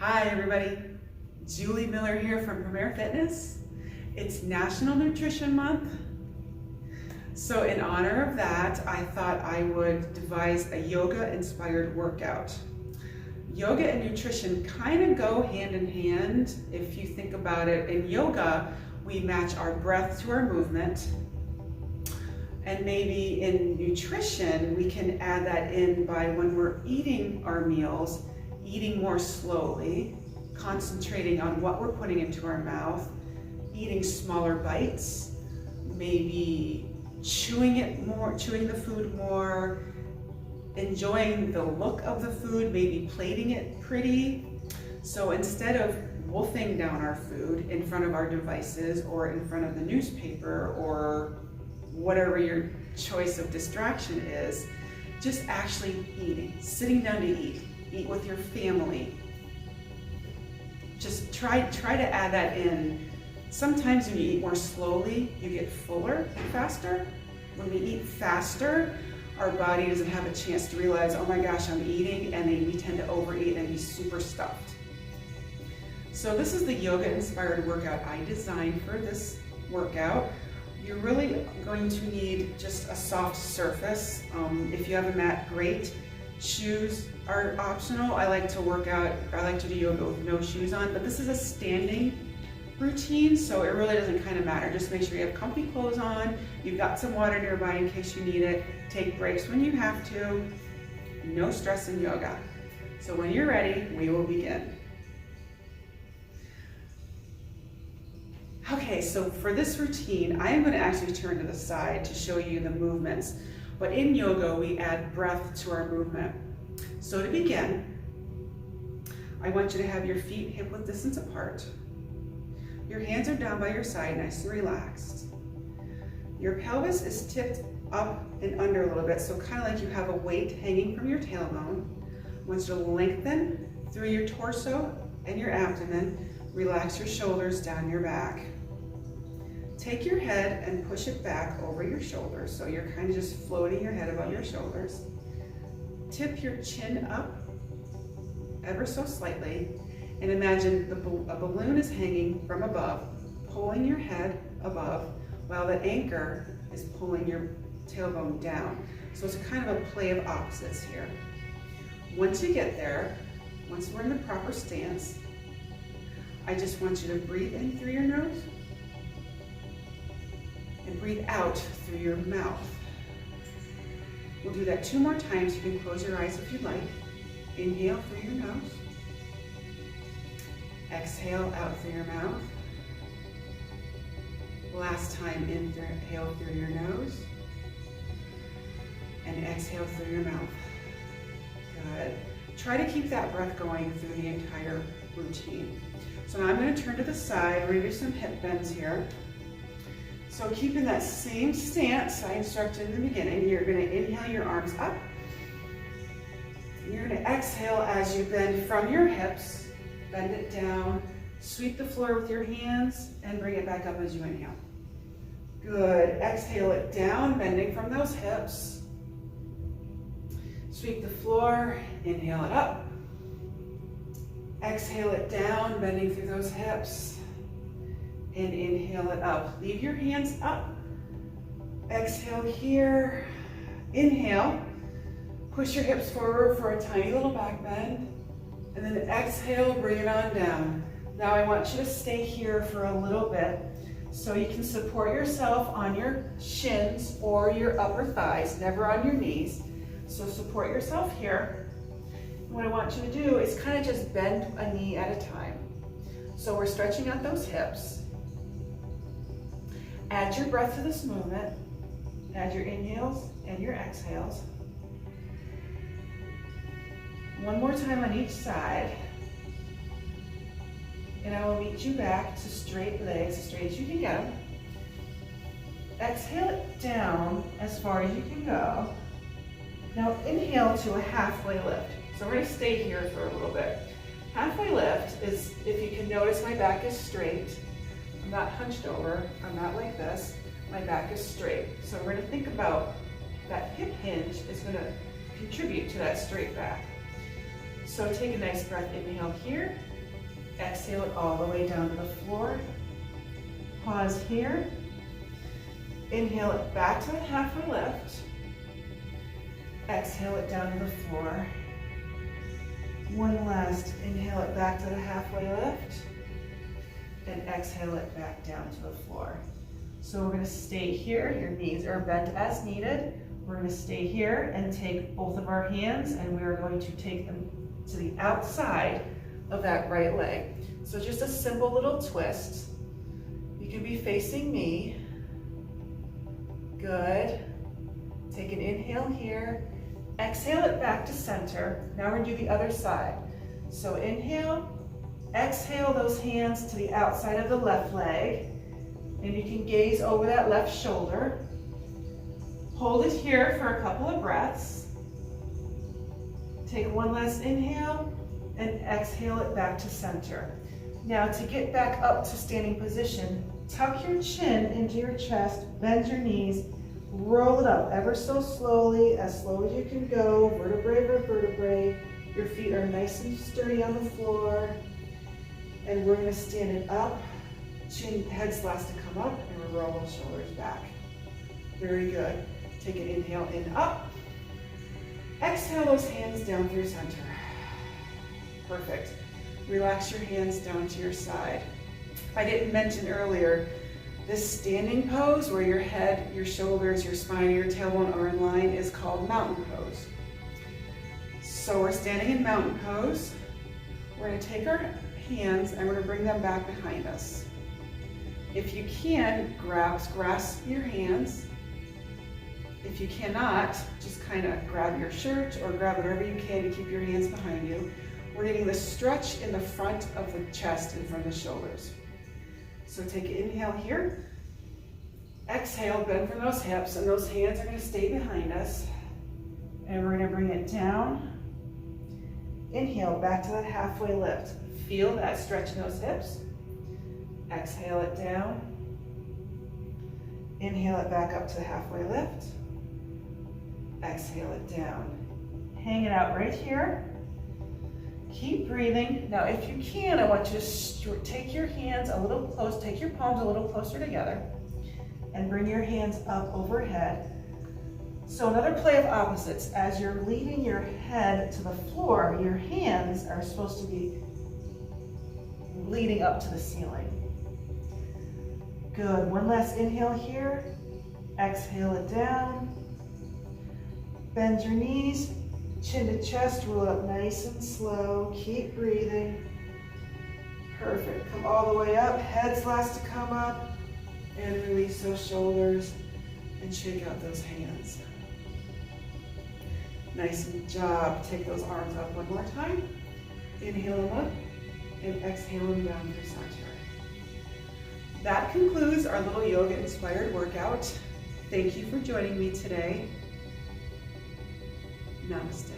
Hi everybody, Julie Miller here from Premier Fitness. It's National Nutrition Month. So in honor of that, I thought I would devise a yoga-inspired workout. Yoga and nutrition kind of go hand in hand if you think about it. In yoga, we match our breath to our movement. And maybe in nutrition, we can add that in by when we're eating our meals, eating more slowly, concentrating on what we're putting into our mouth, eating smaller bites, maybe chewing the food more, enjoying the look of the food, maybe plating it pretty. So instead of wolfing down our food in front of our devices or in front of the newspaper or whatever your choice of distraction is, just actually eating, sitting down to eat. Eat with your family. Just try to add that in. Sometimes when you eat more slowly, you get fuller faster. When we eat faster, our body doesn't have a chance to realize, oh my gosh, I'm eating, and then we tend to overeat and be super stuffed. So this is the yoga-inspired workout I designed for this workout. You're really going to need just a soft surface. If you have a mat, great. Shoes are optional. I like to do yoga with no shoes on, but this is a standing routine, so it really doesn't kind of matter. Just make sure you have comfy clothes on, you've got some water nearby in case you need it, take breaks when you have to, no stress in yoga. So when you're ready, we will begin. Okay, so for this routine, I am going to actually turn to the side to show you the movements. But in yoga, we add breath to our movement. So to begin, I want you to have your feet hip-width distance apart. Your hands are down by your side, nice and relaxed. Your pelvis is tipped up and under a little bit, so kind of like you have a weight hanging from your tailbone. I want you to lengthen through your torso and your abdomen. Relax your shoulders down your back. Take your head and push it back over your shoulders, so you're kind of just floating your head above your shoulders. Tip your chin up ever so slightly, and imagine a balloon is hanging from above, pulling your head above, while the anchor is pulling your tailbone down. So it's kind of a play of opposites here. Once you get there, once we're in the proper stance, I just want you to breathe in through your nose and breathe out through your mouth. We'll do that 2 more times. You can close your eyes if you'd like. Inhale through your nose. Exhale out through your mouth. Last time, inhale through your nose. And exhale through your mouth. Good. Try to keep that breath going through the entire routine. So now I'm going to turn to the side. We're going to do some hip bends here. So keeping that same stance I instructed in the beginning, you're going to inhale your arms up. You're going to exhale as you bend from your hips, bend it down, sweep the floor with your hands, and bring it back up as you inhale. Good. Exhale it down, bending from those hips. Sweep the floor, inhale it up. Exhale it down, bending through those hips. And inhale it up. Leave your hands up. Exhale here. Inhale. Push your hips forward for a tiny little back bend. And then exhale, bring it on down. Now I want you to stay here for a little bit so you can support yourself on your shins or your upper thighs, never on your knees. So support yourself here. And what I want you to do is kind of just bend a knee at a time. So we're stretching out those hips. Add your breath to this movement. Add your inhales and your exhales. One more time on each side. And I will meet you back to straight legs, as straight as you can get them. Exhale it down as far as you can go. Now inhale to a halfway lift. So we're going to stay here for a little bit. Halfway lift is, if you can notice, my back is straight. I'm not hunched over. I'm not like this. My back is straight. So we're going to think about that hip hinge is going to contribute to that straight back. So take a nice breath, inhale here, Exhale it all the way down to the floor. Pause here. Inhale it back to the halfway lift. Exhale it down to the floor. One last, inhale it back to the halfway lift. And exhale it back down to the floor. So we're going to stay here. Your knees are bent as needed. We're going to stay here and take both of our hands, and we are going to take them to the outside of that right leg. So just a simple little twist. You can be facing me. Good. Take an inhale here. Exhale it back to center. Now we're going to do the other side. So inhale, exhale those hands to the outside of the left leg. And you can gaze over that left shoulder. Hold it here for a couple of breaths. Take one last inhale and exhale it back to center. Now to get back up to standing position, tuck your chin into your chest, bend your knees, roll it up ever so slowly as you can go, vertebrae by vertebrae. Your feet are nice and sturdy on the floor. And we're going to stand it up. Chin, head slants to come up, and we'll roll those shoulders back. Very good. Take an inhale in, up. Exhale those hands down through center. Perfect. Relax your hands down to your side. I didn't mention earlier, this standing pose where your head, your shoulders, your spine, your tailbone are in line is called mountain pose. So we're standing in mountain pose. We're going to take our hands and we're going to bring them back behind us. If you can, grasp your hands. If you cannot, just kind of grab your shirt or grab whatever you can to keep your hands behind you. We're getting the stretch in the front of the chest and from the shoulders. So take an inhale here. Exhale, bend from those hips, and those hands are going to stay behind us. And we're going to bring it down. Inhale, back to that halfway lift. Feel that stretch in those hips. Exhale it down. Inhale it back up to the halfway lift. Exhale it down. Hang it out right here. Keep breathing. Now, if you can, I want you to take your hands a little close, take your palms a little closer together, and bring your hands up overhead. So another play of opposites. As you're leading your head to the floor, your hands are supposed to be leading up to the ceiling. Good. One last inhale here. Exhale it down. Bend your knees. Chin to chest, roll up nice and slow. Keep breathing. Perfect. Come all the way up. Head slants to come up. And release those shoulders and shake out those hands. Nice job. Take those arms up one more time. Inhale them up and exhale them down through center. That concludes our little yoga-inspired workout. Thank you for joining me today. Namaste.